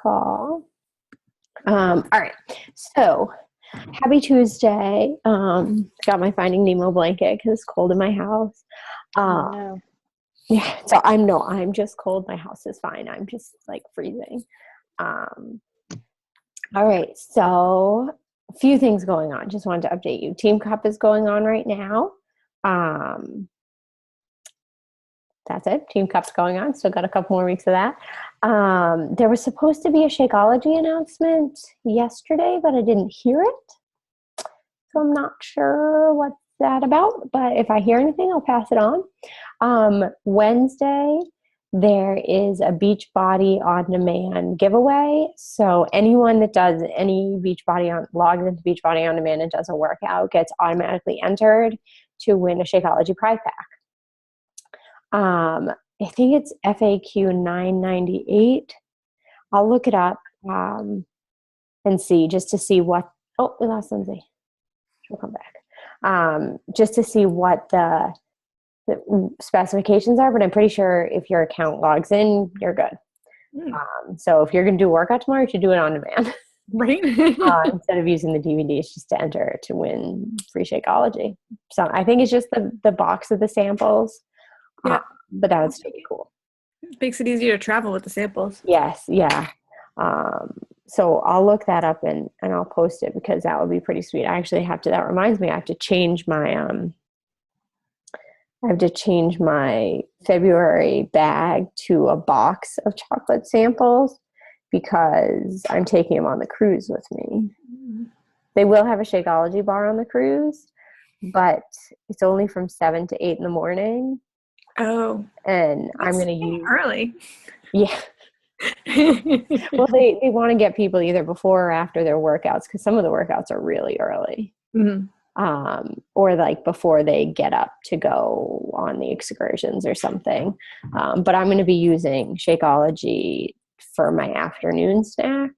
call. All right. So happy Tuesday. Got my Finding Nemo blanket because it's cold in my house. No. Yeah. So I'm just cold. My house is fine. I'm just like freezing. All right. So a few things going on. Just wanted to update you. Team Cup is going on right now. That's it. Team Cup's going on. Still got a couple more weeks of that. There was supposed to be a Shakeology announcement yesterday, but I didn't hear it. So I'm not sure what's that about. But if I hear anything, I'll pass it on. Wednesday, there is a Beachbody on demand giveaway. So anyone that does any Beachbody logs into Beachbody on demand and does a workout gets automatically entered to win a Shakeology prize pack. I think it's FAQ 998. I'll look it up and see, just to see what, oh, we lost Lindsay. She'll come back. Just to see what the specifications are, but I'm pretty sure if your account logs in, you're good. So if you're going to do a workout tomorrow, you should do it on demand. Right. Instead of using the DVDs just to enter to win free Shakeology. So I think it's just the box of the samples. Yeah. But that would still be cool. Makes it easier to travel with the samples. Yes, yeah. So I'll look that up and I'll post it because that would be pretty sweet. I actually have to, that reminds me, I have to change my February bag to a box of chocolate samples because I'm taking them on the cruise with me. They will have a Shakeology bar on the cruise, but it's only from 7 to 8 in the morning. Oh. And I'm going to use early. Yeah. Well, they want to get people either before or after their workouts because some of the workouts are really early. Mm-hmm. Or like before they get up to go on the excursions or something. But I'm going to be using Shakeology for my afternoon snack.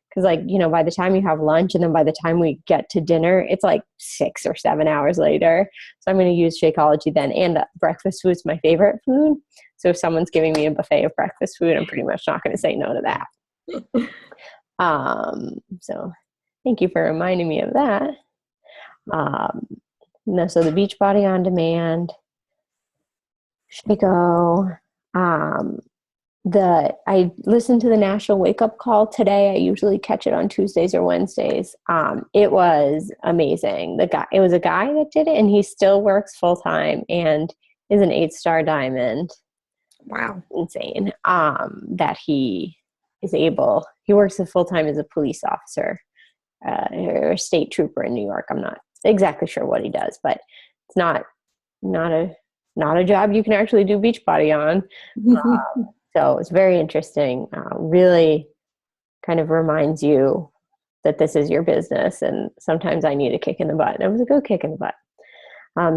Because, like, you know, by the time you have lunch and then by the time we get to dinner, it's like 6 or 7 hours later. So I'm going to use Shakeology then. And breakfast food is my favorite food. So if someone's giving me a buffet of breakfast food, I'm pretty much not going to say no to that. So thank you for reminding me of that. So the Beachbody on demand, Shako, I listened to the National Wake Up Call today. I usually catch it on Tuesdays or Wednesdays. It was amazing. It was a guy that did it, and he still works full time and is an 8-star diamond. Wow, insane. That he works full time as a police officer or a state trooper in New York. I'm not exactly sure what he does, but it's not a job you can actually do Beachbody on. So it's very interesting. Really kind of reminds you that this is your business. And sometimes I need a kick in the butt. And it was a good kick in the butt.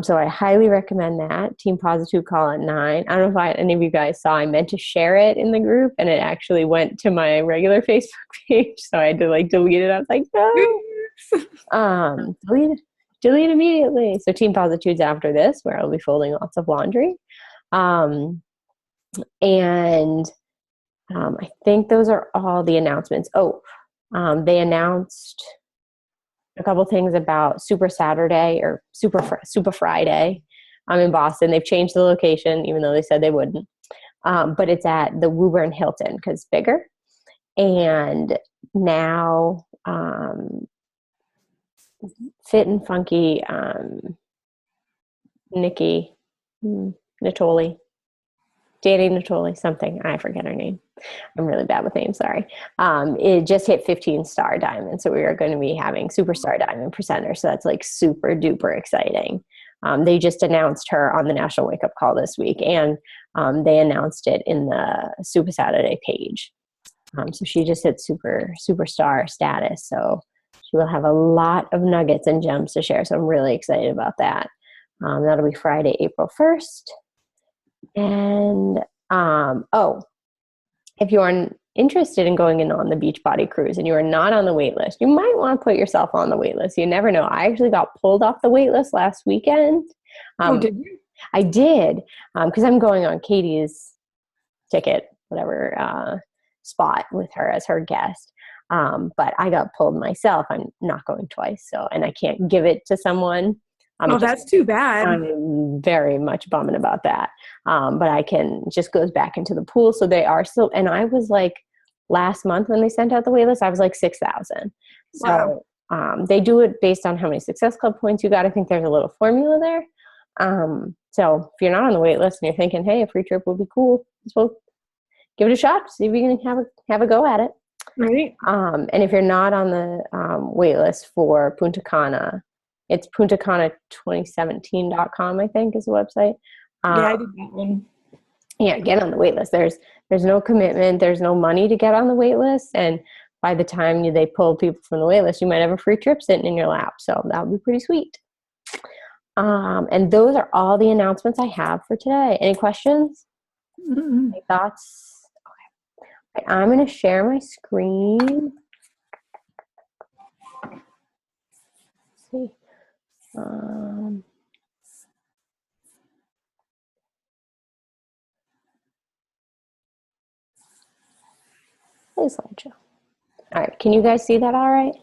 So I highly recommend that. Team Positive call at 9. I don't know if any of you guys saw, I meant to share it in the group and it actually went to my regular Facebook page. So I had to delete it. I was like, no. Delete immediately. So Team Positive's after this, where I'll be folding lots of laundry. I think those are all the announcements. They announced a couple things about Super Saturday or Super Friday. I'm in Boston. They've changed the location, even though they said they wouldn't. But it's at the Woburn Hilton because it's bigger. And now Fit and Funky Nikki Natoli, Danny Natoli, something. I forget her name. I'm really bad with names, sorry. It just hit 15-star diamond. So we are going to be having superstar diamond presenter. So that's like super duper exciting. They just announced her on the National Wake Up Call this week. And they announced it in the Super Saturday page. So she just hit superstar status. So she will have a lot of nuggets and gems to share. So I'm really excited about that. That'll be Friday, April 1st. And, if you are interested in going in on the Beachbody cruise and you are not on the wait list, you might want to put yourself on the wait list. You never know. I actually got pulled off the wait list last weekend. Did you? I did, because I'm going on Katie's ticket, whatever. spot with her as her guest. But I got pulled myself. I'm not going twice. So, and I can't give it to someone. That's too bad. I'm very much bumming about that. But I can, just goes back into the pool. So they are still, and I was like, last month when they sent out the wait list, I was like 6,000. So they do it based on how many Success Club points you got. I think there's a little formula there. So if you're not on the wait list and you're thinking, hey, a free trip would be cool, so give it a shot. See if you can have a go at it. Right. And if you're not on the wait list for Punta Cana, it's puntacana2017.com, I think, is the website. Yeah, I did that one. Yeah, get on the wait list. There's no commitment. There's no money to get on the wait list. And by the time they pull people from the wait list, you might have a free trip sitting in your lap. So that would be pretty sweet. And those are all the announcements I have for today. Any questions? Mm-hmm. Any thoughts? Okay. I'm going to share my screen. Let's see. Please slideshow. All right. Can you guys see that all right?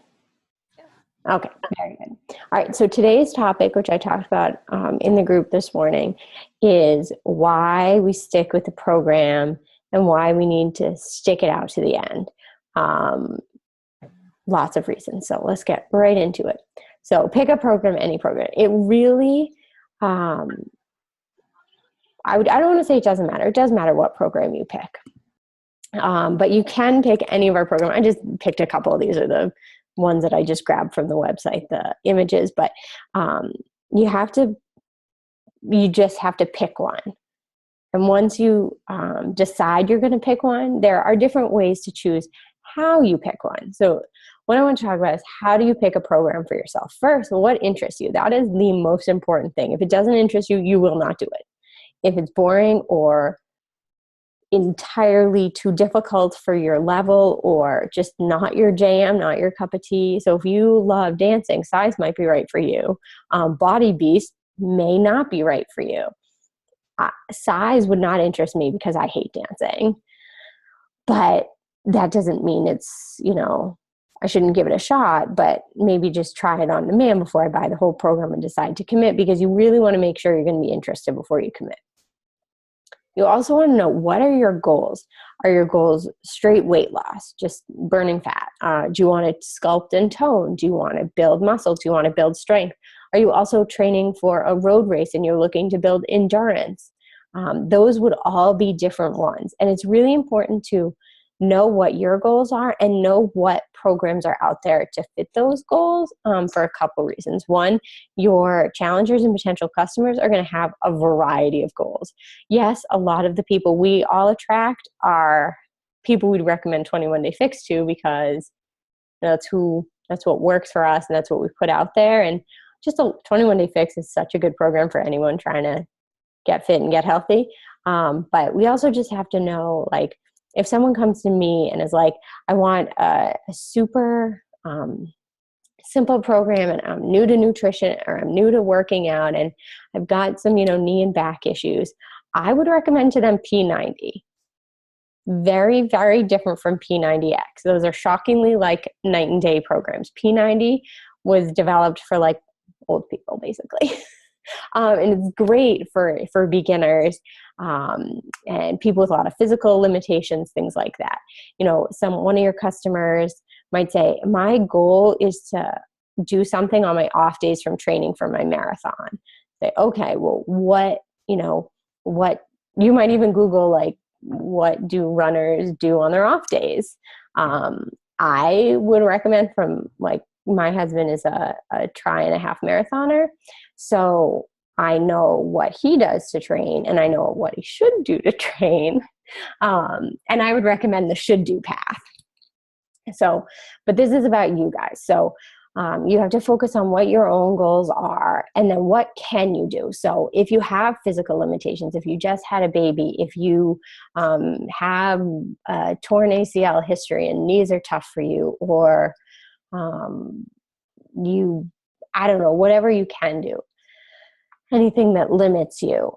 Okay, very good. All right, so today's topic, which I talked about in the group this morning, is why we stick with the program and why we need to stick it out to the end. Lots of reasons, so let's get right into it. So pick a program, any program. It really, I don't want to say it doesn't matter. It does matter what program you pick. But you can pick any of our program. I just picked a couple. These are the ones that I just grabbed from the website, the images, but you just have to pick one. And once you decide you're going to pick one, there are different ways to choose how you pick one. So what I want to talk about is, how do you pick a program for yourself? First, what interests you? That is the most important thing. If it doesn't interest you, you will not do it. If it's boring or entirely too difficult for your level, or just not your jam, not your cup of tea. So if you love dancing, size might be right for you. Body Beast may not be right for you. Size would not interest me because I hate dancing. But that doesn't mean it's, I shouldn't give it a shot, but maybe just try it on demand before I buy the whole program and decide to commit, because you really want to make sure you're going to be interested before you commit. You also want to know, what are your goals? Are your goals straight weight loss, just burning fat? Do you want to sculpt and tone? Do you want to build muscle? Do you want to build strength? Are you also training for a road race and you're looking to build endurance? Those would all be different ones. And it's really important to know what your goals are and know what programs are out there to fit those goals, for a couple reasons. One, your challengers and potential customers are going to have a variety of goals. Yes, a lot of the people we all attract are people we'd recommend 21 Day Fix to, because that's what works for us and that's what we put out there. And just a 21 Day Fix is such a good program for anyone trying to get fit and get healthy. But we also just have to know, like, if someone comes to me and is like, I want a super simple program, and I'm new to nutrition, or I'm new to working out, and I've got some, knee and back issues, I would recommend to them P90. Very, very different from P90X. Those are shockingly like night and day programs. P90 was developed for like old people, basically. And it's great for beginners, and people with a lot of physical limitations, things like that. One of your customers might say, my goal is to do something on my off days from training for my marathon. Say, okay, well, what you might even Google, like, what do runners do on their off days? I would recommend, from like, my husband is a try-and-a-half marathoner. So I know what he does to train, and I know what he should do to train. And I would recommend the should do path. So, but this is about you guys. So you have to focus on what your own goals are, and then what can you do. So if you have physical limitations, if you just had a baby, if you have a torn ACL history and knees are tough for you, or I don't know, whatever you can do, anything that limits you.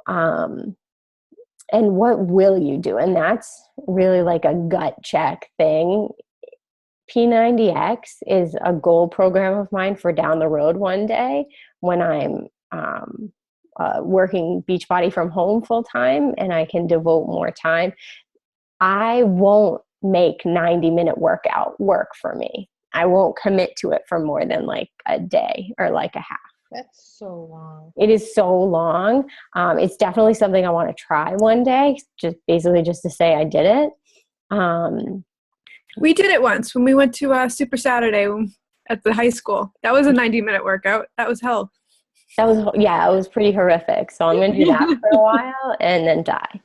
and what will you do? And that's really like a gut check thing. P90X is a goal program of mine for down the road one day when I'm working Beachbody from home full time and I can devote more time. I won't make 90-minute workout work for me. I won't commit to it for more than like a day or like a half. That's so long. It is so long. It's definitely something I want to try one day, just basically just to say I did it. We did it once when we went to Super Saturday at the high school. That was a 90-minute workout. That was hell. It was pretty horrific. So I'm going to do that for a while and then die.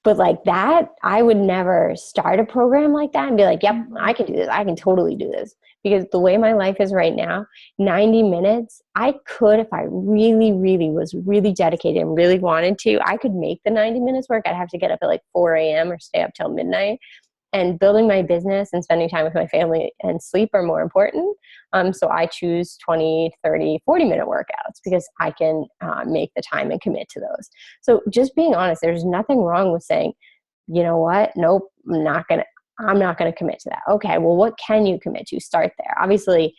But like that, I would never start a program like that and be like, yep, I can do this. I can totally do this. Because the way my life is right now, 90 minutes, I could, if I really, really was really dedicated and really wanted to, I could make the 90 minutes work. I'd have to get up at like 4 a.m. or stay up till midnight. And building my business and spending time with my family and sleep are more important. So I choose 20, 30, 40-minute workouts because I can make the time and commit to those. So just being honest, there's nothing wrong with saying, you know what? Nope, I'm not going to commit to that. Okay, well, what can you commit to? Start there. Obviously,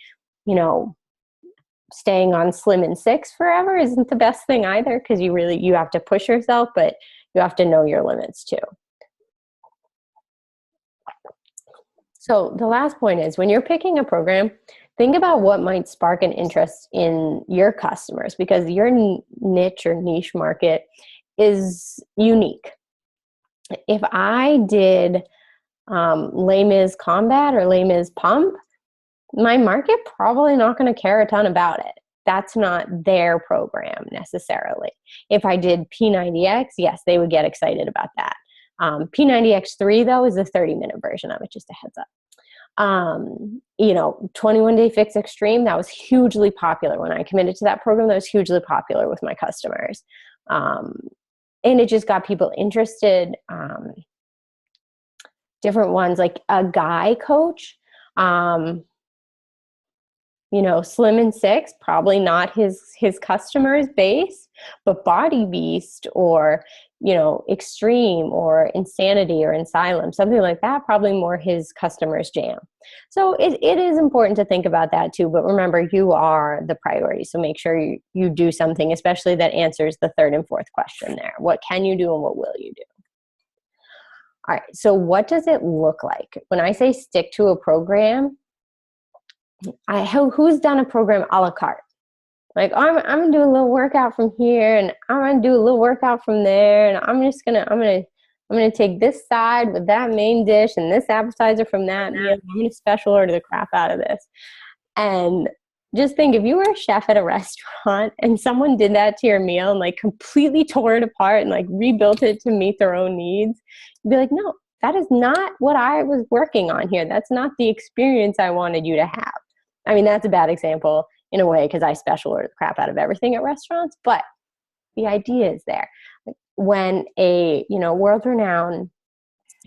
staying on Slim and 6 forever isn't the best thing either because you have to push yourself, but you have to know your limits too. So the last point is when you're picking a program, think about what might spark an interest in your customers because your niche or niche market is unique. If I did Les Mis Combat or Les Mis Pump, my market probably not going to care a ton about it. That's not their program necessarily. If I did P90X, yes, they would get excited about that. P90X3 though is the 30-minute version of it, just a heads up. 21 Day Fix Extreme, that was hugely popular when I committed to that program. That was hugely popular with my customers. And it just got people interested. Different ones like a guy coach, Slim and 6, probably not his customers base, but Body Beast or, Extreme or Insanity or Asylum, something like that, probably more his customers jam. So it is important to think about that too, but remember you are the priority. So make sure you do something, especially that answers the third and fourth question there. What can you do and what will you do? All right. So what does it look like? When I say stick to a program, who's done a program a la carte? Like, I'm gonna do a little workout from here, and I'm gonna do a little workout from there, and I'm gonna take this side with that main dish and this appetizer from that meal. I'm gonna special order the crap out of this. And just think, if you were a chef at a restaurant and someone did that to your meal and like completely tore it apart and like rebuilt it to meet their own needs, you'd be like, no, that is not what I was working on here. That's not the experience I wanted you to have. I mean, that's a bad example in a way because I special order the crap out of everything at restaurants, but the idea is there. When a world-renowned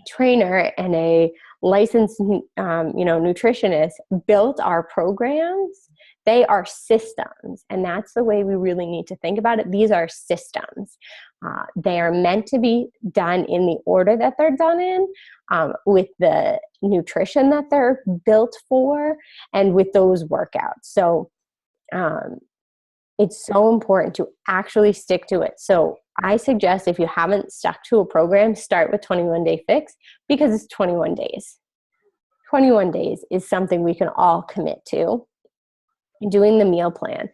trainer and a licensed nutritionist built our programs, they are systems, and that's the way we really need to think about it. These are systems. They are meant to be done in the order that they're done in, with the nutrition that they're built for, and with those workouts. So it's so important to actually stick to it. So I suggest if you haven't stuck to a program, start with 21 Day Fix because it's 21 days. 21 days is something we can all commit to. Doing the meal plan.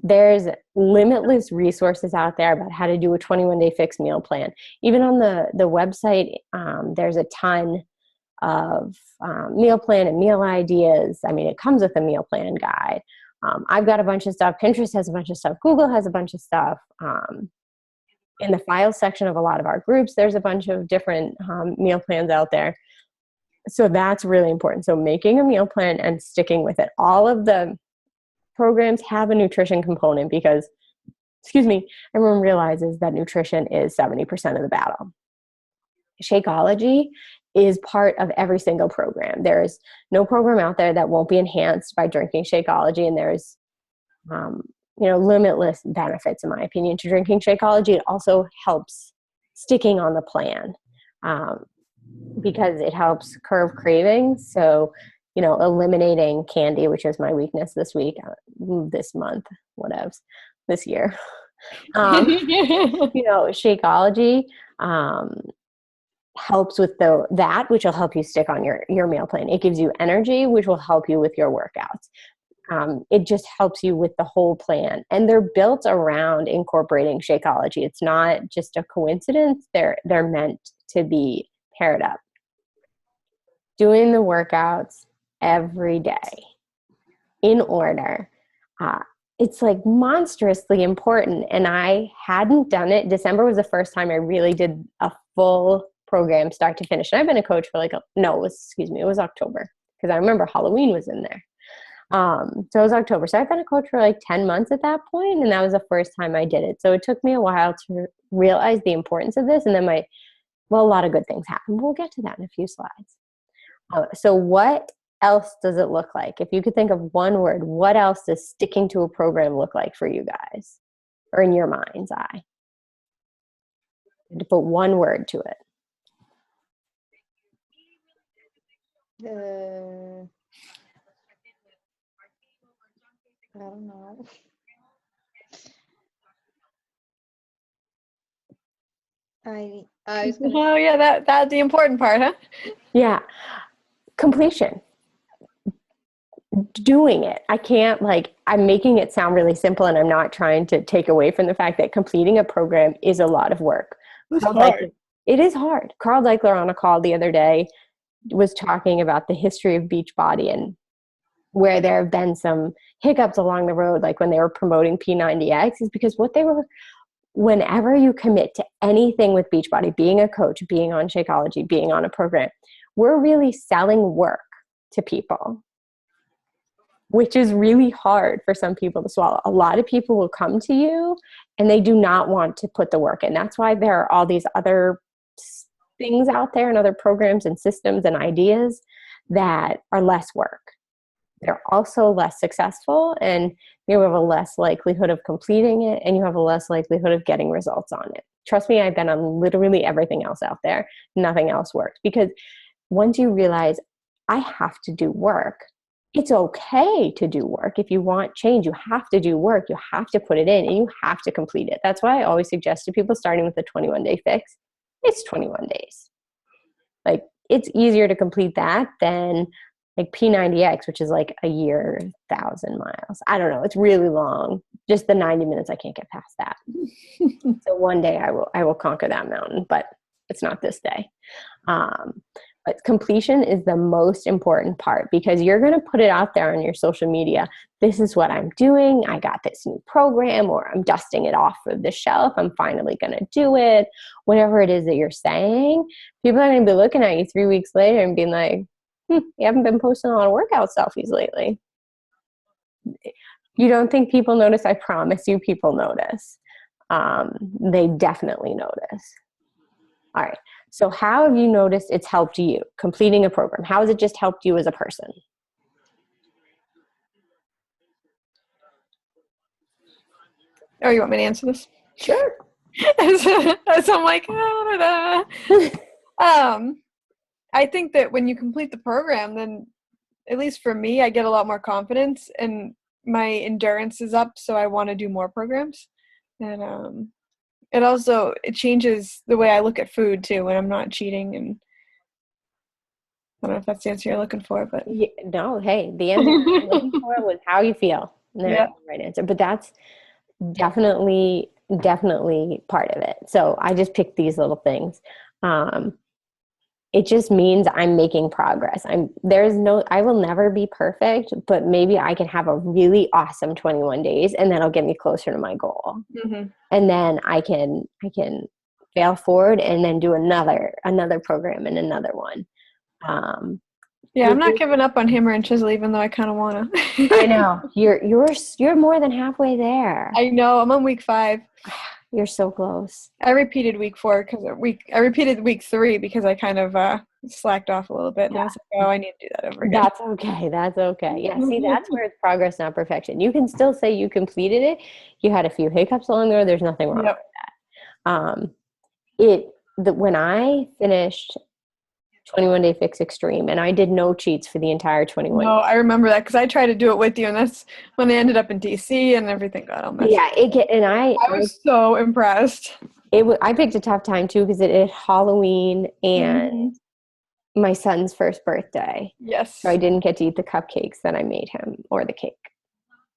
There's limitless resources out there about how to do a 21 Day Fix meal plan. Even on the website, there's a ton of meal plan and meal ideas. I mean, it comes with a meal plan guide. I've got a bunch of stuff. Pinterest has a bunch of stuff. Google has a bunch of stuff. In the files section of a lot of our groups, there's a bunch of different meal plans out there. So that's really important. So making a meal plan and sticking with it. All of the programs have a nutrition component because, everyone realizes that nutrition is 70% of the battle. Shakeology is part of every single program. There's no program out there that won't be enhanced by drinking Shakeology, and there's limitless benefits, in my opinion, to drinking Shakeology. It also helps sticking on the plan, because it helps curb cravings. So, eliminating candy, which is my weakness this week, this month, whatevs, this year. Shakeology helps with that, which will help you stick on your meal plan. It gives you energy, which will help you with your workouts. It just helps you with the whole plan. And they're built around incorporating Shakeology. It's not just a coincidence. They're meant to be paired up. Doing the workouts every day in order. It's like monstrously important. And I hadn't done it. December was the first time I really did a full program start to finish. And I've been a coach for it was October, because I remember Halloween was in there. So it was October. So I've been a coach for like 10 months at that point, and that was the first time I did it. So it took me a while to realize the importance of this. And then a lot of good things happened. We'll get to that in a few slides. So what else does it look like? If you could think of one word, what else does sticking to a program look like for you guys, or in your mind's eye? To put one word to it. I don't know. I was gonna Oh yeah, that's the important part, huh? Yeah. Completion. Doing it. I can't, I'm making it sound really simple, and I'm not trying to take away from the fact that completing a program is a lot of work. It is hard. Carl Deichler on a call the other day was talking about the history of Beachbody and where there have been some hiccups along the road, like when they were promoting P90X, is because whenever you commit to anything with Beachbody, being a coach, being on Shakeology, being on a program, we're really selling work to people, which is really hard for some people to swallow. A lot of people will come to you and they do not want to put the work in. That's why there are all these other things out there and other programs and systems and ideas that are less work. They're also less successful, and you have a less likelihood of completing it, and you have a less likelihood of getting results on it. Trust me, I've been on literally everything else out there. Nothing else worked, because once you realize I have to do work, it's okay to do work. If you want change, you have to do work. You have to put it in, and you have to complete it. That's why I always suggest to people starting with the 21-day fix. It's 21 days. It's easier to complete that than P90X, which is a year, 1,000 miles. I don't know. It's really long. Just the 90 minutes, I can't get past that. So one day I will conquer that mountain, but it's not this day. But completion is the most important part, because you're going to put it out there on your social media. This is what I'm doing. I got this new program, or I'm dusting it off of the shelf. I'm finally going to do it. Whatever it is that you're saying, people are going to be looking at you 3 weeks later and being like, you haven't been posting a lot of workout selfies lately. You don't think people notice? I promise you people notice. They definitely notice. All right. So how have you noticed it's helped you completing a program? How has it just helped you as a person? Oh, you want me to answer this? Sure. As I'm like, I think that when you complete the program, then at least for me, I get a lot more confidence and my endurance is up. So I want to do more programs. And it changes the way I look at food too, when I'm not cheating. And I don't know if that's the answer you're looking for, but no, hey, the answer you're looking for was how you feel. There's the right answer, but that's definitely part of it. So I just picked these little things. It just means I'm making progress. I will never be perfect, but maybe I can have a really awesome 21 days, and that'll get me closer to my goal. Mm-hmm. And then I can fail forward and then do another program and another one. I'm not giving up on Hammer and Chisel, even though I kind of want to. I know you're more than halfway there. I know. I'm on week 5. You're so close. I repeated week 4 I repeated week 3 because I kind of slacked off a little bit, and I was like, I need to do that over again. That's okay. Yeah, see, that's where it's progress, not perfection. You can still say you completed it. You had a few hiccups along the road. There's nothing wrong with that. when I finished 21 Day Fix Extreme, and I did no cheats for the entire 21 No, I remember that because I tried to do it with you, and that's when I ended up in DC and everything got all messed yeah, up. and I was so impressed. I picked a tough time too because it is Halloween and Mhm. my son's first birthday. Yes. So I didn't get to eat the cupcakes that I made him, or the cake,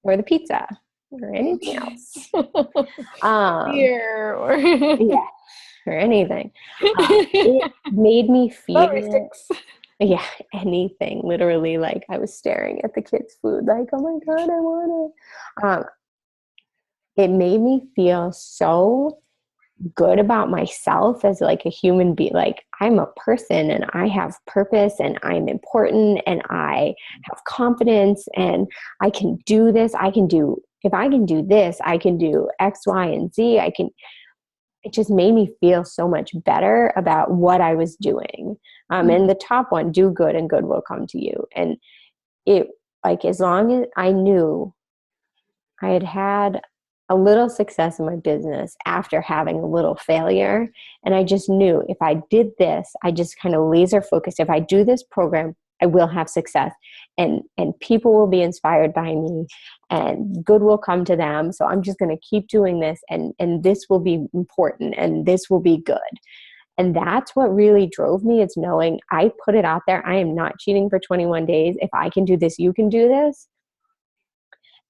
or the pizza, or anything else. Beer or Yeah, or anything. It made me Sorry, feel, sticks. yeah, anything. Literally, like I was staring at the kids' food, like, oh my God, I want it. It made me feel so good about myself as like a human being. Like I'm a person and I have purpose and I'm important and I have confidence and I can do this. If I can do this, I can do X, Y, and Z. It just made me feel so much better about what I was doing. And the top one, do good and good will come to you. And it, like, as long as I knew I had had a little success in my business after having a little failure. And I just knew if I did this, I just kind of laser focused. If I do this program, I will have success and people will be inspired by me and good will come to them. So I'm just going to keep doing this and this will be important and this will be good. And that's what really drove me. It's knowing I put it out there. I am not cheating for 21 days. If I can do this, you can do this.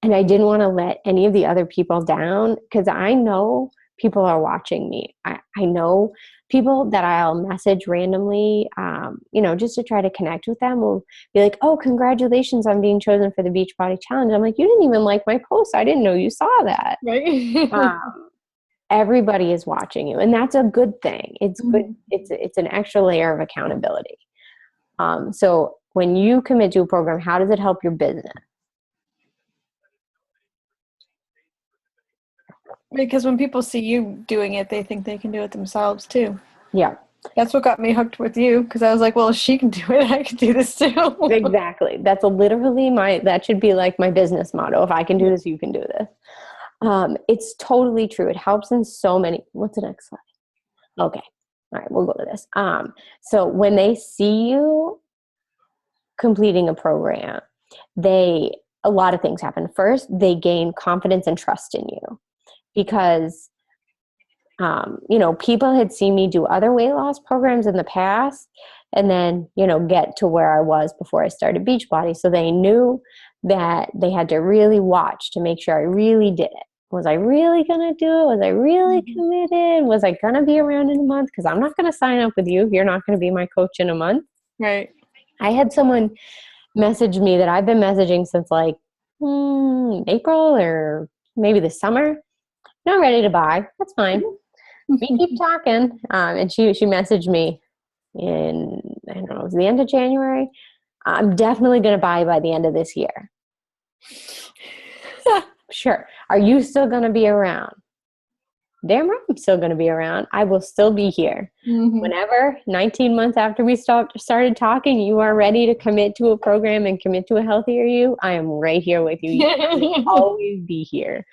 And I didn't want to let any of the other people down because I know people are watching me. I know people that I'll message randomly, just to try to connect with them will be like, oh, congratulations on being chosen for the Beachbody Challenge. I'm like, you didn't even like my post. I didn't know you saw that. Right. Everybody is watching you. And that's a good thing. It's good. Mhm. It's an extra layer of accountability. So when you commit to a program, how does it help your business? Because when people see you doing it, they think they can do it themselves too. Yeah. That's what got me hooked with you because I was like, well, if she can do it, I can do this too. Exactly. That's literally that should be like my business motto. If I can do this, you can do this. It's totally true. It helps in so many. What's the next slide? Okay. All right. We'll go to this. So when they see you completing a program, a lot of things happen. First, they gain confidence and trust in you because people had seen me do other weight loss programs in the past and then, get to where I was before I started Beachbody. So they knew that they had to really watch to make sure I really did it. Was I really going to do it? Was I really committed? Was I going to be around in a month? Because I'm not going to sign up with you if you're not going to be my coach in a month. Right. I had someone message me that I've been messaging since like April or maybe the summer. Not ready to buy. That's fine. We keep talking. And she messaged me in, I don't know, it was the end of January. I'm definitely going to buy by the end of this year. Sure. Are you still going to be around? Damn right I'm still going to be around. I will still be here. Mm-hmm. Whenever, 19 months after we started talking, you are ready to commit to a program and commit to a healthier you, I am right here with you. You will always be here.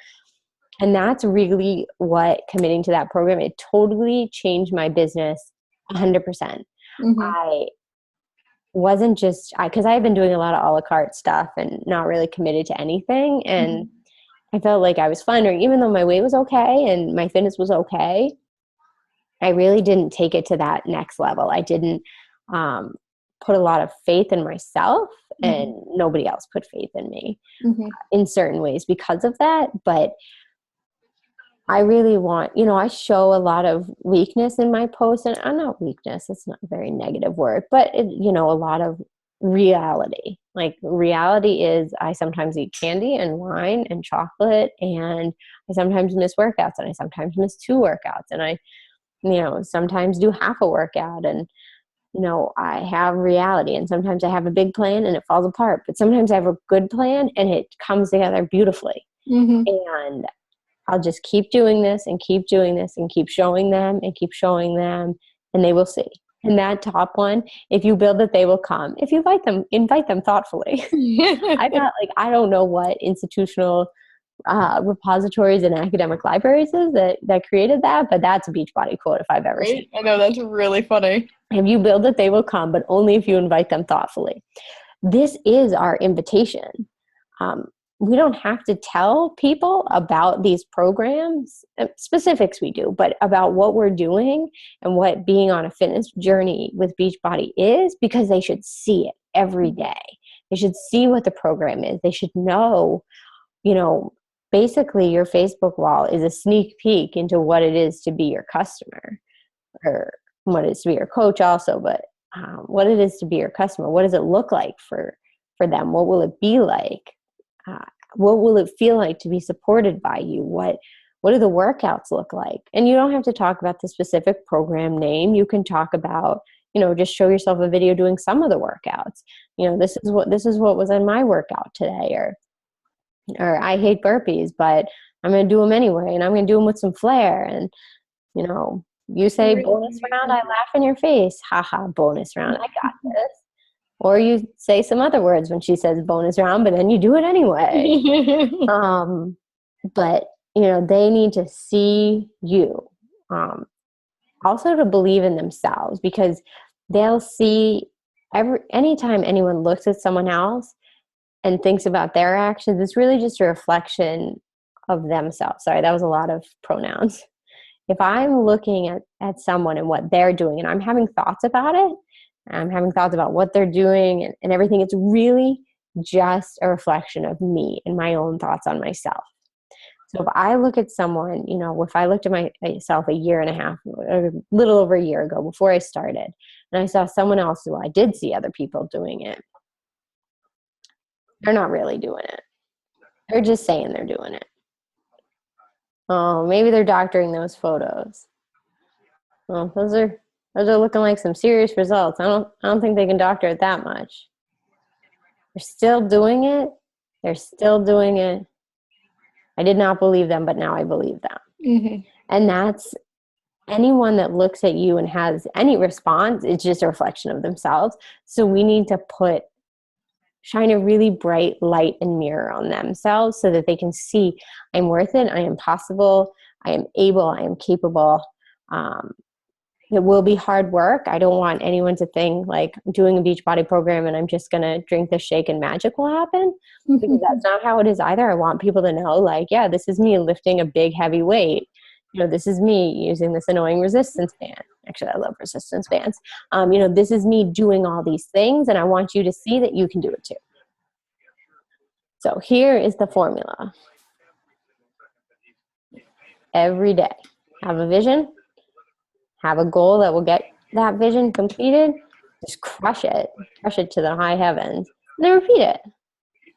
And that's really what committing to that program, it totally changed my business 100%. Mm-hmm. I wasn't because I had been doing a lot of a la carte stuff and not really committed to anything. And I felt like I was fun, even though my weight was okay and my fitness was okay, I really didn't take it to that next level. I didn't put a lot of faith in myself and nobody else put faith in me in certain ways because of that. But I really want, I show a lot of weakness in my posts, and I'm not weakness. It's not a very negative word, but a lot of reality. Like reality is I sometimes eat candy and wine and chocolate, and I sometimes miss workouts, and I sometimes miss 2 workouts, and I, sometimes do half a workout, and, I have reality, and sometimes I have a big plan and it falls apart, but sometimes I have a good plan and it comes together beautifully. And I'll just keep doing this and keep doing this and keep showing them and keep showing them, and they will see. And that top one, if you build it, they will come. If you invite them thoughtfully. I got I don't know what institutional repositories and academic libraries is that created that, but that's a Beachbody quote if I've ever seen Right? I know, that's really funny. it. If you build it, they will come, but only if you invite them thoughtfully. This is our invitation. We don't have to tell people about these programs, specifics we do, but about what we're doing and what being on a fitness journey with Beachbody is, because they should see it every day. They should see what the program is. They should know, basically your Facebook wall is a sneak peek into what it is to be your customer, or what it is to be your coach also, but what it is to be your customer. What does it look like for them? What will it be like? What will it feel like to be supported by you? What do the workouts look like? And you don't have to talk about the specific program name. You can talk about, just show yourself a video doing some of the workouts. This is what was in my workout today, or I hate burpees, but I'm going to do them anyway, and I'm going to do them with some flair. And, you say bonus round, I laugh in your face. Haha, bonus round, I got this. Or you say some other words when she says bonus round, but then you do it anyway. But, they need to see you. Also to believe in themselves, because they'll see anytime anyone looks at someone else and thinks about their actions, it's really just a reflection of themselves. Sorry, that was a lot of pronouns. If I'm looking at someone and what they're doing, and I'm having thoughts about it, I'm having thoughts about what they're doing and everything, it's really just a reflection of me and my own thoughts on myself. So if I look at someone, if I looked at myself a year and a half, or a little over a year ago before I started, and I saw someone else who I did see other people doing it, they're not really doing it. They're just saying they're doing it. Oh, maybe they're doctoring those photos. Well, those are looking like some serious results. I don't think they can doctor it that much. They're still doing it. They're still doing it. I did not believe them, but now I believe them. Mm-hmm. And that's anyone that looks at you and has any response, it's just a reflection of themselves. So we need to shine a really bright light and mirror on themselves so that they can see, I'm worth it, I am possible, I am able, I am capable. It will be hard work. I don't want anyone to think like I'm doing a Beachbody program and I'm just going to drink the shake and magic will happen, because that's not how it is either. I want people to know, like, yeah, this is me lifting a big heavy weight. This is me using this annoying resistance band. Actually, I love resistance bands. This is me doing all these things, and I want you to see that you can do it too. So here is the formula. Every day, have a vision, have a goal that will get that vision completed, just crush it to the high heavens, and then repeat it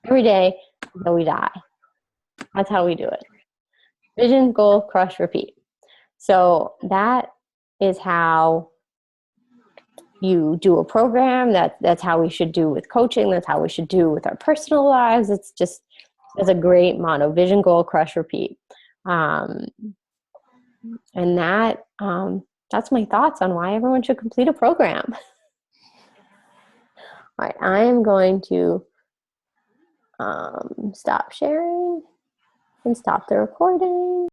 every day until we die. That's how we do it. Vision, goal, crush, repeat. So that is how you do a program. That's how we should do with coaching. That's how we should do with our personal lives. It's a great motto: vision, goal, crush, repeat. And that's my thoughts on why everyone should complete a program. All right, I am going to stop sharing and stop the recording.